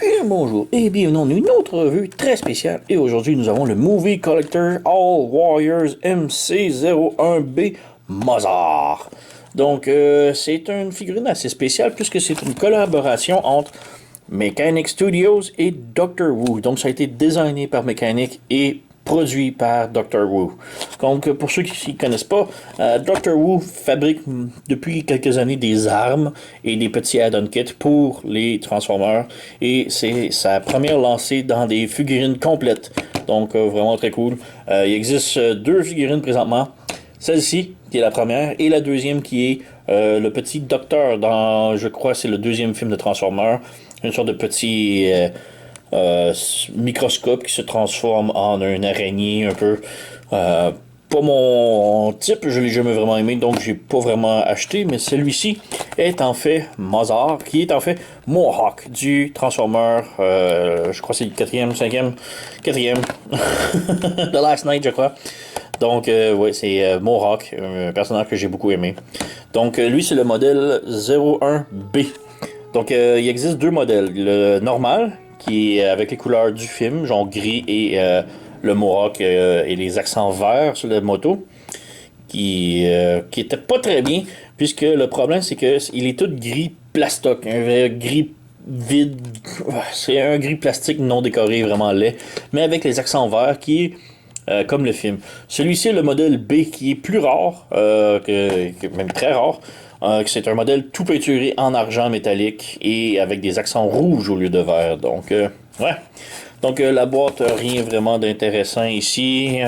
Bien bonjour et bienvenue dans une autre revue très spéciale. Et aujourd'hui, nous avons le Movie Collector All Warriors MC01B Mozart. Donc, c'est une figurine assez spéciale puisque c'est une collaboration entre Mechanic Studios et Doctor Who. Donc, ça a été designé par Mechanic et produit par Doctor Who. Donc, pour ceux qui ne connaissent pas, Doctor Who fabrique depuis quelques années des armes et des petits add-on kits pour les Transformers. Et c'est sa première lancée dans des figurines complètes. Donc, vraiment très cool. Il existe deux figurines présentement. Celle-ci, qui est la première, et la deuxième qui est le petit docteur dans, je crois, c'est le deuxième film de Transformers. Une sorte de petit microscope qui se transforme en une araignée un peu. Pas mon type, je l'ai jamais vraiment aimé, donc j'ai pas vraiment acheté, mais celui-ci est en fait Mozart, qui est en fait Mohawk du Transformer, je crois que c'est le quatrième, cinquième, quatrième, The Last Night, je crois. Donc, ouais, c'est Mohawk, un personnage que j'ai beaucoup aimé. Donc, lui, c'est le modèle 01B. Donc, il existe deux modèles. Le normal, qui est avec les couleurs du film, genre gris et le Mohawk et les accents verts sur la moto, qui était pas très bien, puisque le problème, c'est que il est tout gris plastoc, un vrai gris vide. C'est un gris plastique non décoré, vraiment laid, mais avec les accents verts qui est comme le film. Celui-ci est le modèle B qui est plus rare, même très rare. C'est un modèle tout peinturé en argent métallique et avec des accents rouges au lieu de vert. Donc, ouais. Donc, la boîte, rien vraiment d'intéressant ici.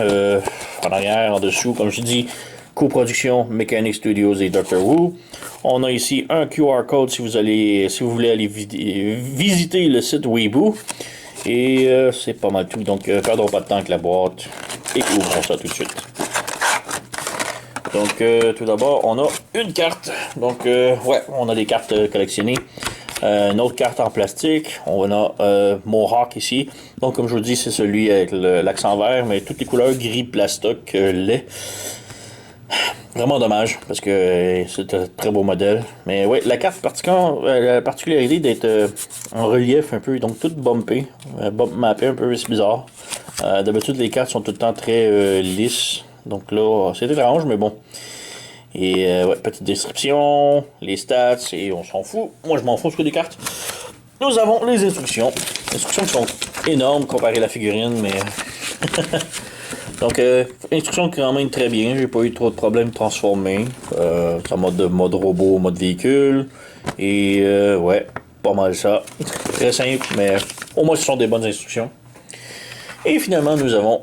En arrière, en dessous, comme je dis, coproduction Mechanic Studios et Doctor Who. On a ici un QR code si vous voulez aller visiter le site Weibo. Et c'est pas mal tout. Donc, perdons pas de temps avec la boîte. Et ouvrons ça tout de suite. Donc, tout d'abord, on a une carte. Donc, ouais, on a des cartes collectionnées. Une autre carte en plastique. On a Mohawk ici. Donc, comme je vous dis, c'est celui avec l'accent vert, mais toutes les couleurs gris plastoc lait. Vraiment dommage, parce que c'est un très beau modèle. Mais ouais, la carte la particularité d'être en relief un peu, donc toute bumpée, bump mappée un peu, c'est bizarre. D'habitude, les cartes sont tout le temps très lisses. Donc là, c'est étrange, mais bon. Et ouais, petite description, les stats, et on s'en fout. Moi, je m'en fous sur des cartes. Nous avons les instructions. Les instructions qui sont énormes comparées à la figurine, mais... Donc, instruction qui ramène très bien. J'ai pas eu trop de problèmes de transformer. C'est en mode robot, mode véhicule. Et ouais, pas mal ça. Très simple, mais au moins ce sont des bonnes instructions. Et finalement, nous avons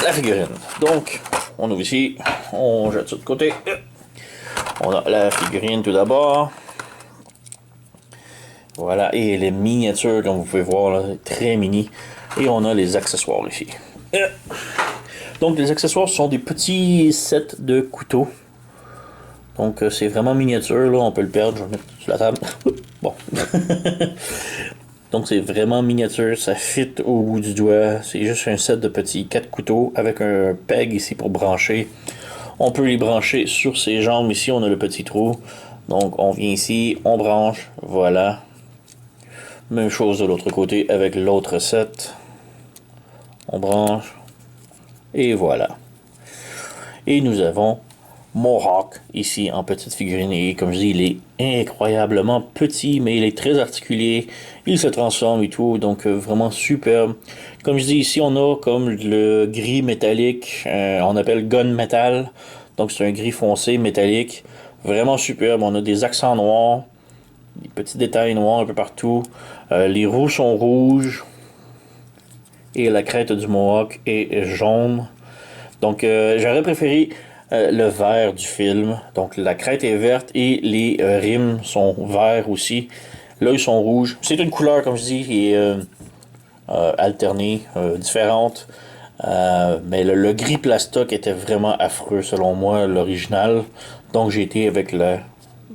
la figurine. Donc, on ouvre ici. On jette ça de côté. On a la figurine tout d'abord. Voilà, et elle est miniature, comme vous pouvez voir, là, très mini. Et on a les accessoires ici. Donc les accessoires sont des petits sets de couteaux. Donc c'est vraiment miniature, là, on peut le perdre, je vais le mettre sur la table. Bon. Donc c'est vraiment miniature, ça fit au bout du doigt. C'est juste un set de petits 4 couteaux avec un peg ici pour brancher. On peut les brancher sur ses jambes. Ici on a le petit trou. Donc on vient ici, on branche, voilà. Même chose de l'autre côté avec l'autre set. On branche. Et voilà. Et nous avons Mohawk ici en petite figurine. Et comme je dis, il est incroyablement petit, mais il est très articulé. Il se transforme et tout, donc vraiment superbe. Comme je dis, ici on a comme le gris métallique, on appelle gun metal. Donc c'est un gris foncé métallique. Vraiment superbe. On a des accents noirs, des petits détails noirs un peu partout. Les roues sont rouges. Et la crête du Mohawk est jaune. Donc, j'aurais préféré le vert du film. Donc, la crête est verte et les rimes sont verts aussi. Là, ils sont rouges. C'est une couleur, comme je dis, qui est alternée, différente. Mais le gris plastoc était vraiment affreux, selon moi, l'original. Donc, j'ai été avec la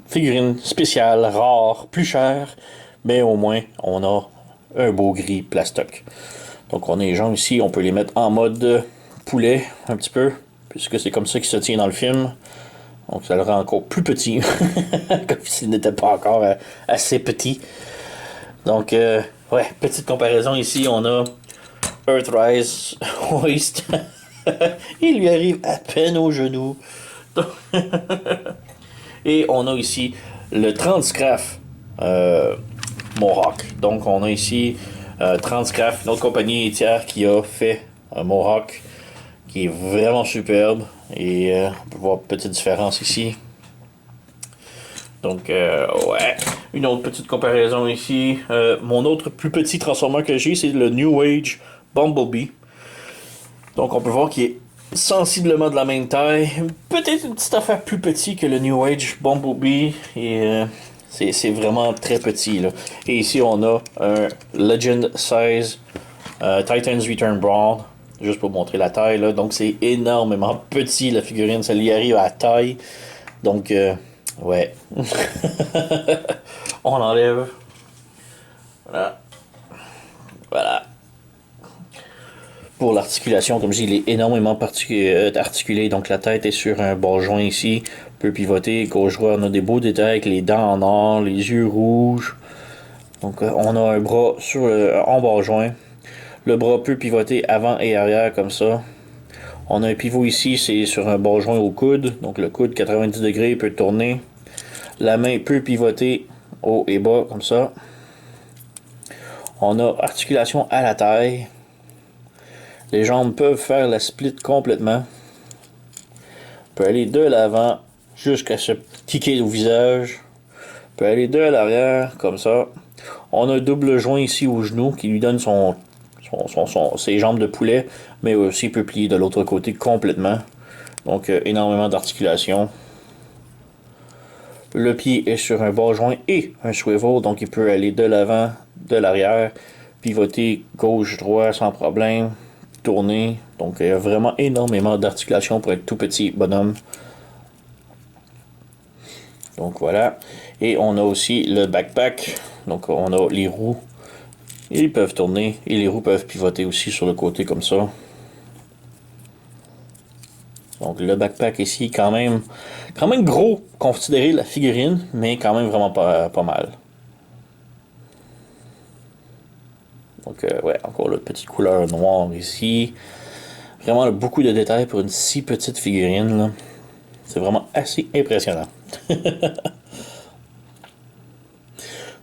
figurine spéciale, rare, plus chère. Mais au moins, on a un beau gris plastoc. Donc on a les jambes ici, on peut les mettre en mode poulet un petit peu, puisque c'est comme ça qu'il se tient dans le film. Donc ça le rend encore plus petit, comme s'il n'était pas encore assez petit. Donc, ouais, petite comparaison ici, on a Earthrise Waste. Il lui arrive à peine aux genoux. Et on a ici le Transcraft Mohawk. Donc, on a ici Transcraft, notre compagnie laitière qui a fait un Mohawk qui est vraiment superbe. Et on peut voir une petite différence ici. Donc, ouais. Une autre petite comparaison ici. Mon autre plus petit transformeur que j'ai, c'est le New Age Bumblebee. Donc, on peut voir qu'il est sensiblement de la même taille. Peut-être une petite affaire plus petit que le New Age Bumblebee. Et c'est vraiment très petit, là. Et ici, on a un Legend Size Titans Return Brawl. Juste pour montrer la taille, là. Donc, c'est énormément petit, la figurine. Ça lui arrive à la taille. Donc, ouais. On enlève. Voilà. Voilà. Pour l'articulation, comme je dis, il est énormément articulé. Donc la tête est sur un bord joint ici. Peut pivoter. Gauche-droite, on a des beaux détails avec les dents en or, les yeux rouges. Donc on a un bras en bord joint. Le bras peut pivoter avant et arrière comme ça. On a un pivot ici, c'est sur un bord joint au coude. Donc le coude 90 degrés peut tourner. La main peut pivoter haut et bas comme ça. On a articulation à la taille. Les jambes peuvent faire la split complètement. On peut aller de l'avant jusqu'à se kicker au visage. On peut aller de l'arrière comme ça. On a un double joint ici au genou qui lui donne ses jambes de poulet, mais aussi il peut plier de l'autre côté complètement. Donc énormément d'articulation. Le pied est sur un bas joint et un swivel, donc il peut aller de l'avant, de l'arrière, pivoter gauche-droite sans problème, tourner. Donc il y a vraiment énormément d'articulation pour être tout petit bonhomme. Donc voilà. Et on a aussi le backpack. Donc on a les roues. Ils peuvent tourner et les roues peuvent pivoter aussi sur le côté comme ça. Donc le backpack ici, quand même gros considéré la figurine, mais quand même vraiment pas mal. Donc ouais, encore la petite couleur noire ici. Vraiment beaucoup de détails pour une si petite figurine. C'est vraiment assez impressionnant.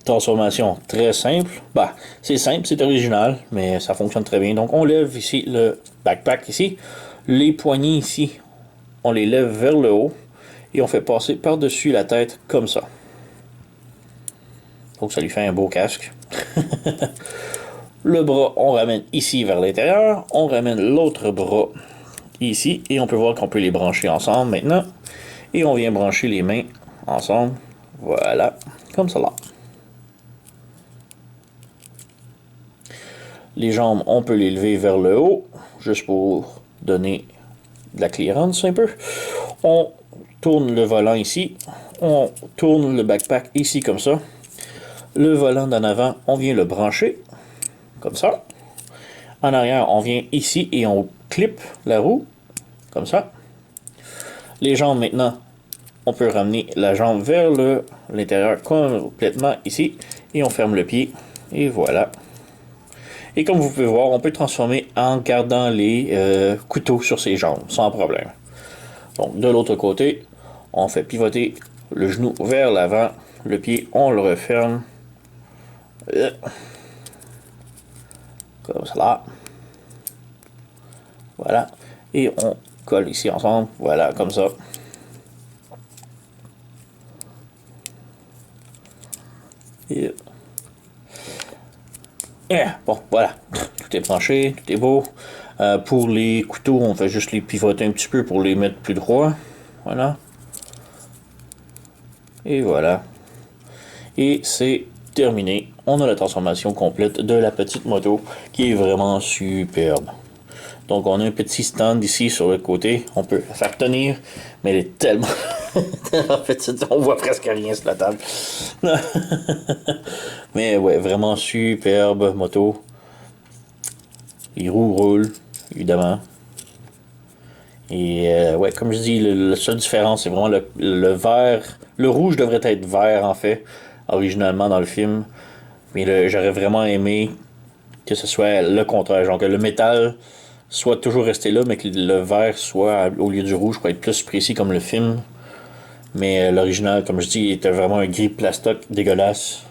Transformation très simple. Bah, c'est simple, c'est original, mais ça fonctionne très bien. Donc on lève ici le backpack ici. Les poignées ici, on les lève vers le haut et on fait passer par-dessus la tête comme ça. Donc ça lui fait un beau casque. Le bras, on ramène ici vers l'intérieur. On ramène l'autre bras ici et on peut voir qu'on peut les brancher ensemble maintenant. Et on vient brancher les mains ensemble. Voilà, comme ça là. Les jambes, on peut les lever vers le haut, juste pour donner de la clearance un peu. On tourne le volant ici. On tourne le backpack ici comme ça. Le volant d'en avant, on vient le brancher. Comme ça. En arrière, on vient ici et on clip la roue. Comme ça. Les jambes maintenant, on peut ramener la jambe vers l'intérieur complètement ici. Et on ferme le pied. Et voilà. Et comme vous pouvez voir, on peut transformer en gardant les couteaux sur ses jambes, sans problème. Donc de l'autre côté, on fait pivoter le genou vers l'avant. Le pied, on le referme. Comme cela. Voilà. Et on colle ici ensemble. Voilà, comme ça. Et bon, voilà. Tout est branché, tout est beau. Pour les couteaux, on fait juste les pivoter un petit peu pour les mettre plus droits. Voilà. Et voilà. Et c'est terminé. On a la transformation complète de la petite moto qui est vraiment superbe. Donc on a un petit stand ici sur le côté. On peut la faire tenir, mais elle est tellement, tellement petite. On voit presque rien sur la table. Mais ouais, vraiment superbe moto. Les roues roulent, évidemment. Et ouais, comme je dis, la seule différence, c'est vraiment le vert. Le rouge devrait être vert, en fait, originalement dans le film. Mais j'aurais vraiment aimé que ce soit le contraire. Genre que le métal soit toujours resté là, mais que le vert soit, au lieu du rouge, pour être plus précis comme le film. Mais l'original, comme je dis, était vraiment un gris plastoc dégueulasse.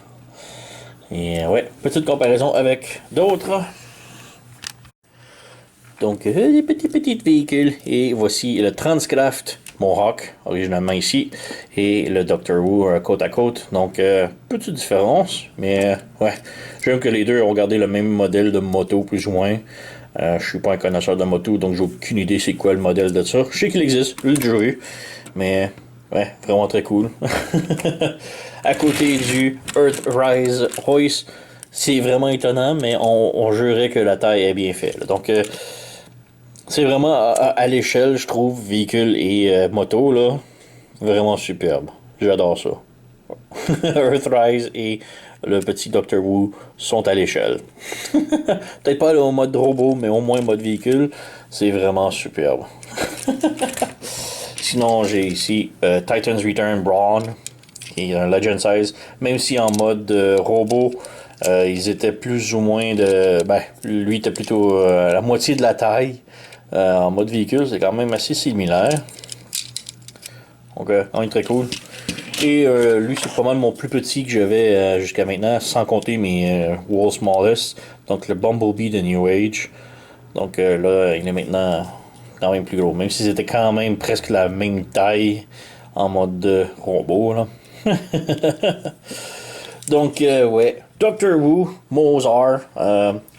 Et ouais, petite comparaison avec d'autres. Donc, des petits véhicules. Et voici le Transcraft Mohawk, originalement ici, et le Doctor Who côte à côte. Donc, petite différence, mais ouais, j'aime que les deux ont gardé le même modèle de moto, plus ou moins. Je suis pas un connaisseur de moto, donc j'ai aucune idée c'est quoi le modèle de ça. Je sais qu'il existe, je l'ai déjà eu, mais ouais, vraiment très cool. À côté du Earthrise Royce, c'est vraiment étonnant, mais on jurait que la taille est bien faite. Donc, c'est vraiment à l'échelle, je trouve, véhicule et moto, là, vraiment superbe. J'adore ça. Earthrise et le petit Doctor Who sont à l'échelle. Peut-être pas là, au mode robot, mais au moins mode véhicule, c'est vraiment superbe. Sinon, j'ai ici Titan's Return Brawn, qui est un Legend Size, même si en mode robot, ils étaient plus ou moins de. Ben, lui était plutôt la moitié de la taille. En mode véhicule, c'est quand même assez similaire. Donc, quand même très cool. Et lui, c'est pas mal mon plus petit que j'avais jusqu'à maintenant, sans compter mes World's Smallest. Donc, le Bumblebee de New Age. Donc, là, il est maintenant quand même plus gros. Même si c'était quand même presque la même taille en mode robot, là. Donc, ouais. Doctor Who, Mozart,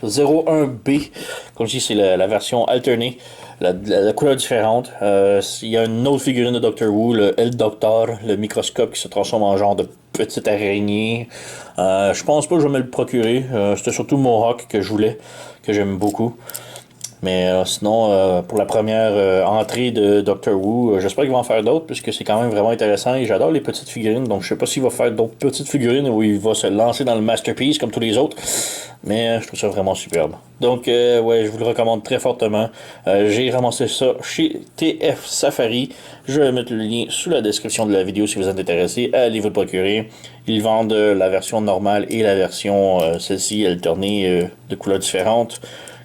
01B. Comme je dis, c'est la version alternée. La couleur différente. Il y a une autre figurine de Doctor Who, le El Doctor, le microscope qui se transforme en genre de petite araignée. Je pense pas que je vais me le procurer. C'était surtout Mohawk que je voulais, que j'aime beaucoup. Mais sinon, pour la première entrée de Doctor Who, j'espère qu'il va en faire d'autres, puisque c'est quand même vraiment intéressant et j'adore les petites figurines. Donc je sais pas s'il va faire d'autres petites figurines ou il va se lancer dans le Masterpiece comme tous les autres. Mais je trouve ça vraiment superbe. Donc ouais, je vous le recommande très fortement. J'ai ramassé ça chez TF Safari. Je vais mettre le lien sous la description de la vidéo si vous êtes intéressé. Allez vous le procurer. Ils vendent la version normale et la version celle-ci alternée de couleurs différentes,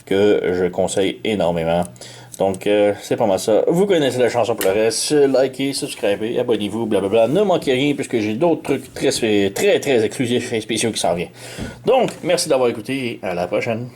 que je conseille énormément. Donc, c'est pas mal ça. Vous connaissez la chanson pour le reste. Likez, subscribez, abonnez-vous, blablabla. Ne manquez rien puisque j'ai d'autres trucs très, très, très exclusifs et spéciaux qui s'en viennent. Donc, merci d'avoir écouté et à la prochaine.